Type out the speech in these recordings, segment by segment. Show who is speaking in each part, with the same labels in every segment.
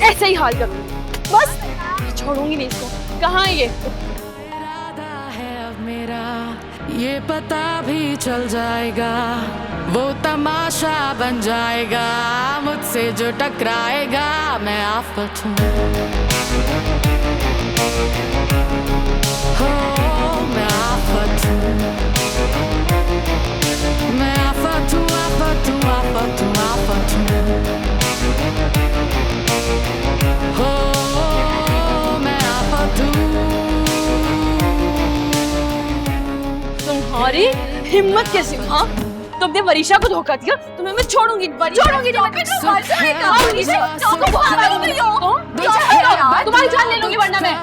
Speaker 1: ऐसे ही हाल करूंगी बस, छोड़ूंगी नहीं इसको। कहाँ है ये?
Speaker 2: इरादा है अब मेरा, ये पता भी चल जाएगा, वो तमाशा बन जाएगा, मुझसे जो टकराएगा मैं आफत हूँ। हो मैं आफत हूँ, मैं आफत हूँ, आफत हूँ, आफत हूँ, आफत हूँ। हो मैं आफत हूँ।
Speaker 1: तुम्हारी हिम्मत कैसी? हाँ, तुमने वरीशा को धोखा दिया, तुम्हें मैं छोड़ूंगी नहीं। तुम्हारी जान ले लूंगी वरना मैं।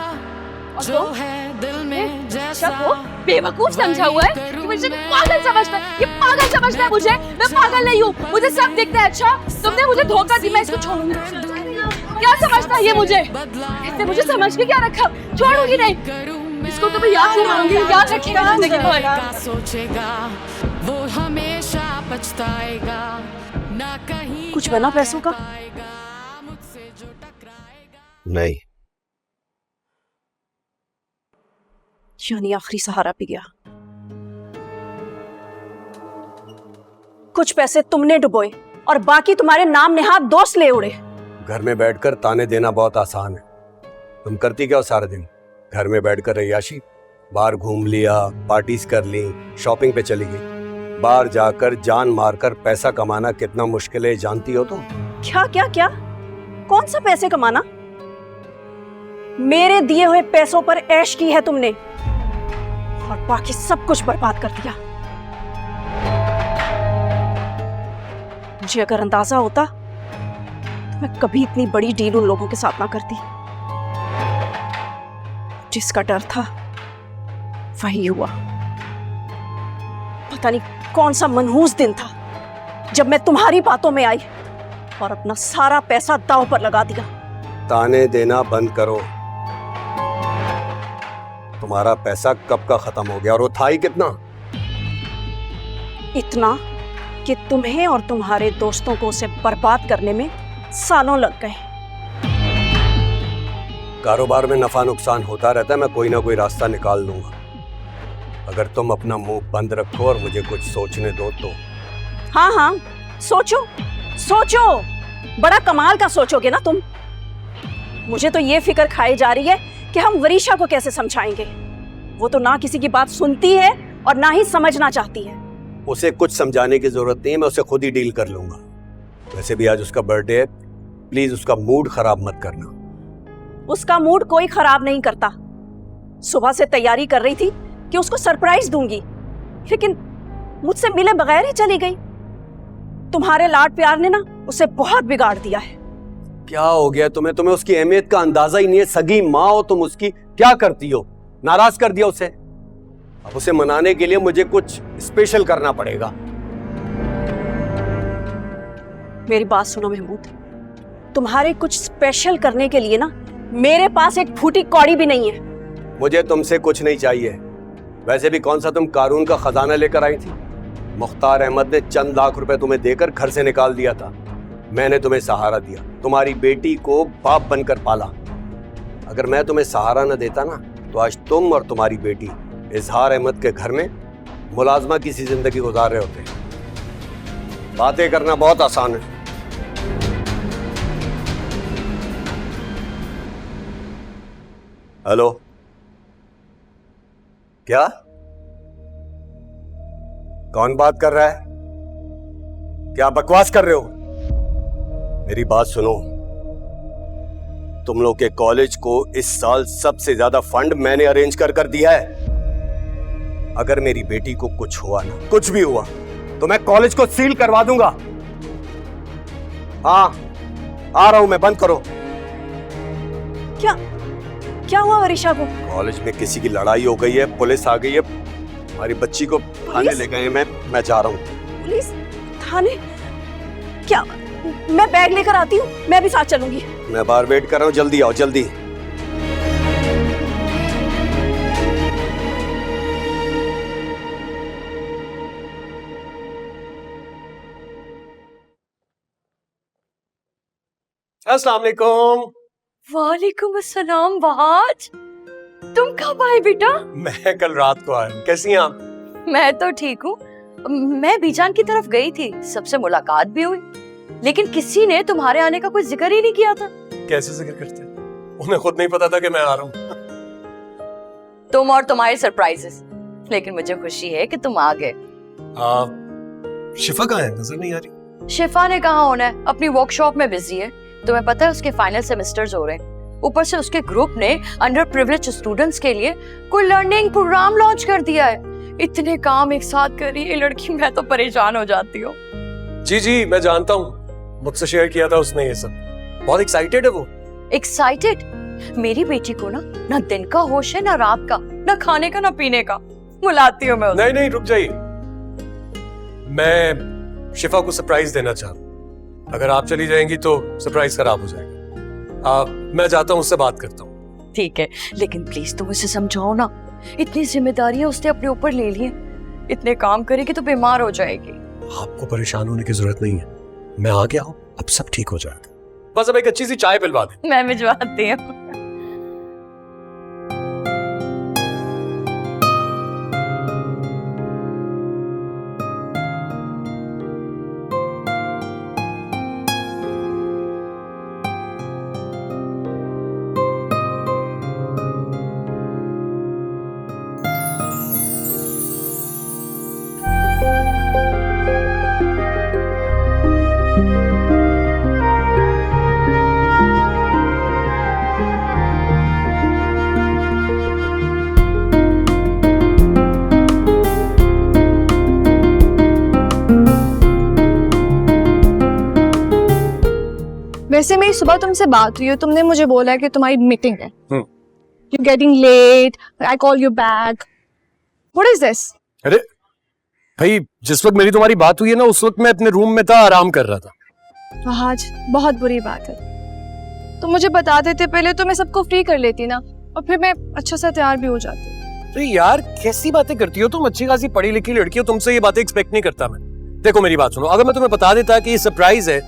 Speaker 1: और
Speaker 2: जो है दिल में जैसा
Speaker 1: को बेवकूफ समझा हुआ है कि मुझे पागल समझता है। ये पागल समझता है मुझे। मैं पागल नहीं हूँ, मुझे सब दिखता है। अच्छा, तुमने मुझे धोखा दी, मैं इसको छोड़ूंगी। क्या समझता है ये मुझे? इसने मुझे समझ के क्या रखा? छोड़ूंगी नहीं इसको। तो मैं याद दिलाऊंगी, याद रखिएगा जिंदगी भर।
Speaker 2: सोचेगा वो हमेशा पछताएगा, ना कहीं
Speaker 1: कुछ बना पैसों का?
Speaker 2: मुझसे जो टकराएगा।
Speaker 3: नहीं,
Speaker 1: यानी आखिरी सहारा पी गया। कुछ पैसे तुमने डुबोए और बाकी तुम्हारे नाम नेहाद दोस्त ले उड़े।
Speaker 3: घर में बैठकर ताने देना बहुत आसान है। तुम करती क्या हो सारा दिन? घर में बैठकर अय्याशी, बाहर घूम लिया, पार्टीज कर ली, शॉपिंग पे चली गई। बाहर जाकर जान मारकर पैसा कमाना कितना मुश्किल है जानती हो तुम?
Speaker 1: क्या क्या क्या? कौन सा पैसे कमाना? मेरे दिए हुए पैसों पर ऐश की है तुमने और बाकी सब कुछ बर्बाद कर दिया। मुझे अगर अंदाजा होता तो मैं कभी इतनी बड़ी डील उन लोगों के साथ ना करती। जिसका डर था वही हुआ। पता नहीं कौन सा मनहूस दिन था जब मैं तुम्हारी बातों में आई और अपना सारा पैसा दांव पर लगा दिया।
Speaker 3: ताने देना बंद करो। तुम्हारा पैसा कब का खत्म हो गया और वो था ही कितना?
Speaker 1: इतना कि तुम्हें और तुम्हारे दोस्तों को उसे बर्बाद करने में सालों लग गए।
Speaker 3: कारोबार में नफा नुकसान होता रहता है, मैं कोई ना कोई रास्ता निकाल दूंगा। अगर तुम अपना मुंह बंद रखो और मुझे कुछ सोचने दो तो।
Speaker 1: हाँ हाँ, सोचो सोचो, बड़ा कमाल का सोचोगे ना तुम। मुझे तो ये फिक्र खाई जा रही है कि हम वरीशा को कैसे समझाएंगे। वो तो ना किसी की बात सुनती है और ना ही समझना चाहती है।
Speaker 3: उसे कुछ समझाने की जरूरत नहीं है, मैं उसे खुद ही डील कर लूंगा। वैसे भी आज उसका बर्थडे है, प्लीज उसका मूड खराब मत करना।
Speaker 1: उसका मूड कोई खराब नहीं करता। सुबह से तैयारी कर रही थी कि उसको सरप्राइज दूंगी, लेकिन मुझसे मिले बगैर ही चली गई। तुम्हारे लाड प्यार ने ना उसे बहुत बिगाड़ दिया है।
Speaker 3: क्या हो गया तुम्हें? तुम्हें उसकी अहमियत का अंदाजा ही नहीं है। सगी माँ हो तुम, उसकी क्या करती हो? नाराज कर दिया उसे। अब उसे मनाने के लिए मुझे कुछ स्पेशल करना पड़ेगा।
Speaker 1: मेरी बात सुनो महमूद, तुम्हारे कुछ स्पेशल करने के लिए ना मेरे पास एक फूटी कौड़ी भी नहीं है।
Speaker 3: मुझे तुमसे कुछ नहीं चाहिए। वैसे भी कौन सा तुम कानून का खजाना लेकर आई थी? मुख्तार अहमद ने चंद लाख रुपए तुम्हें देकर घर से निकाल दिया था। मैंने तुम्हें सहारा दिया, तुम्हारी बेटी को बाप बनकर पाला। अगर मैं तुम्हें सहारा न देता ना तो आज तुम और तुम्हारी बेटी इजहार अहमद के घर में मुलाजमा की सी जिंदगी गुजार रहे होते। बातें करना बहुत आसान है। हेलो, क्या? कौन बात कर रहा है? क्या बकवास कर रहे हो? मेरी बात सुनो, तुम लोग के कॉलेज को इस साल सबसे ज्यादा फंड मैंने अरेंज कर दिया है। अगर मेरी बेटी को कुछ हुआ ना, कुछ भी हुआ, तो मैं कॉलेज को सील करवा दूंगा। हाँ, आ रहा हूं मैं, बंद करो।
Speaker 1: क्या क्या हुआ वरीशा को?
Speaker 3: कॉलेज में किसी की लड़ाई हो गई है, पुलिस आ गई है, हमारी बच्ची को थाने ले गए हैं। मैं जा रहा हूँ।
Speaker 1: पुलिस? थाने? क्या? मैं बैग लेकर आती हूँ, मैं भी साथ चलूंगी।
Speaker 3: मैं बाहर वेट कर रहा हूँ, जल्दी आओ जल्दी।
Speaker 4: अस्सलाम वालेकुम।
Speaker 1: वालेकुम अस्सलाम वहाज, तुम कब आए बेटा?
Speaker 4: मैं कल रात को आया हूँ। कैसी हैं आप?
Speaker 1: मैं तो ठीक हूँ। मैं बीजान की तरफ गई थी, सबसे मुलाकात भी हुई, लेकिन किसी ने तुम्हारे आने का कोई जिक्र ही नहीं किया था।
Speaker 4: कैसे जिक्र करते हैं? उन्हें खुद नहीं पता था कि मैं आ रहा हूँ।
Speaker 1: तुम और तुम्हारे सरप्राइजेस, लेकिन मुझे खुशी है कि तुम आ गए।
Speaker 4: शिफा कहाँ है? नजर नहीं आ रही।
Speaker 1: शिफा ने कहा होना है, अपनी वर्कशॉप में बिजी है। तुम्हें पता है उसके फाइनल सेमेस्टर्स हो रहे हैं, ऊपर से उसके ग्रुप ने अंडर प्रिविलेज स्टूडेंट्स के लिए कोई लर्निंग प्रोग्राम लॉन्च कर दिया है। इतने काम एक साथ कर रही है लड़की, मैं तो परेशान हो जाती हूँ।
Speaker 4: जी मैं जानता हूँ, मुझसे शेयर किया था उसने ये सब। बहुत एक्साइटेड है वो।
Speaker 1: एक्साइटेड? मेरी बेटी को ना दिन का होश है ना रात का, ना खाने का ना पीने का। बुलाती हूँ मैं उसे।
Speaker 4: नहीं रुक जाइए, मैं शिफा को सरप्राइज देना चाहता हूँ। अगर आप चली जाएंगी तो सरप्राइज खराब हो जाएगा। मैं जाता हूँ, उससे बात करता हूँ।
Speaker 1: ठीक है, लेकिन प्लीज तुम उसे समझाओ ना, इतनी जिम्मेदारियां उसने अपने ऊपर ले ली हैं। इतने काम करेगी तो बीमार हो जाएगी।
Speaker 4: आपको परेशान होने की जरूरत नहीं है, मैं आ गया हूँ, अब सब ठीक हो जाएगा। बस अब एक अच्छी सी चाय पिलवा दें।
Speaker 1: मैं भिजवाती हूँ।
Speaker 5: वैसे मेरी सुबह तुमसे बात हुई है, तुमने मुझे बोला है कि तुम्हारी मीटिंग है। You're getting late. I call you back. What is this?
Speaker 4: अरे भाई, जिस वक्त मेरी तुम्हारी बात हुई है ना, उस वक्त मैं अपने रूम में था, आराम कर रहा था।
Speaker 5: आज बहुत बुरी बात है। तुम मुझे बता देते पहले तो मैं सबको फ्री कर लेती ना, और फिर मैं अच्छा सा तैयार भी हो जाती।
Speaker 4: अरे यार, कैसी बातें करती हो तुम? अच्छी खासी पढ़ी लिखी लड़की हो, तुमसे ये बातें एक्सपेक्ट नहीं करता मैं। देखो मेरी बात सुनो, अगर मैं तुम्हें बता देता कि ये सरप्राइज है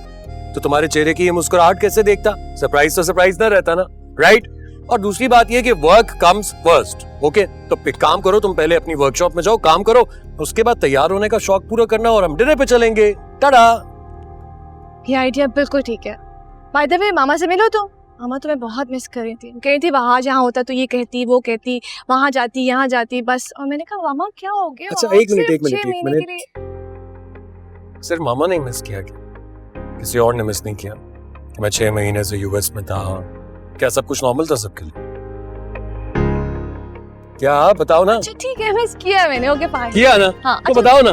Speaker 4: तो तुम्हारे चेहरे की ये मुस्कुराहट कैसे देखता? सरप्राइज तो सरप्राइज ना रहता ना, राइट? और दूसरी बात ये कि वर्क कम्स फर्स्ट, ओके? तो एक काम करो, तुम पहले अपनी वर्कशॉप में जाओ, काम करो, उसके बाद तैयार होने का शौक पूरा करना और हम डिनर पे चलेंगे। टाटा।
Speaker 5: ये आइडिया बिल्कुल ठीक है। बाय द वे, मामा से मिलो तो। मामा तुम्हें बहुत मिस कर रही थी, कह रही थी वहां जहाँ होता तो ये कहती वो कहती, वहां जाती यहाँ जाती बस। और मैंने कहा मामा क्या हो गया?
Speaker 4: अच्छा
Speaker 5: वहाँ
Speaker 4: एक मिनट,
Speaker 5: सिर्फ
Speaker 4: एक मिनट,
Speaker 5: 6
Speaker 4: एक
Speaker 5: महीने के
Speaker 4: मिनट।
Speaker 5: लिए।
Speaker 4: सिर्फ मामा ने मिस किया क्या? किसी और ने मिस नहीं किया कि मैं 6 महीने से यूएस में था? क्या सब कुछ नॉर्मल था सबके लिए? क्या बताओ ना।
Speaker 5: अच्छा ठीक है, मिस किया है मैंने। Okay fine.
Speaker 4: किया ना?
Speaker 5: हाँ,
Speaker 4: तो
Speaker 5: अच्छा,
Speaker 4: बताओ ना।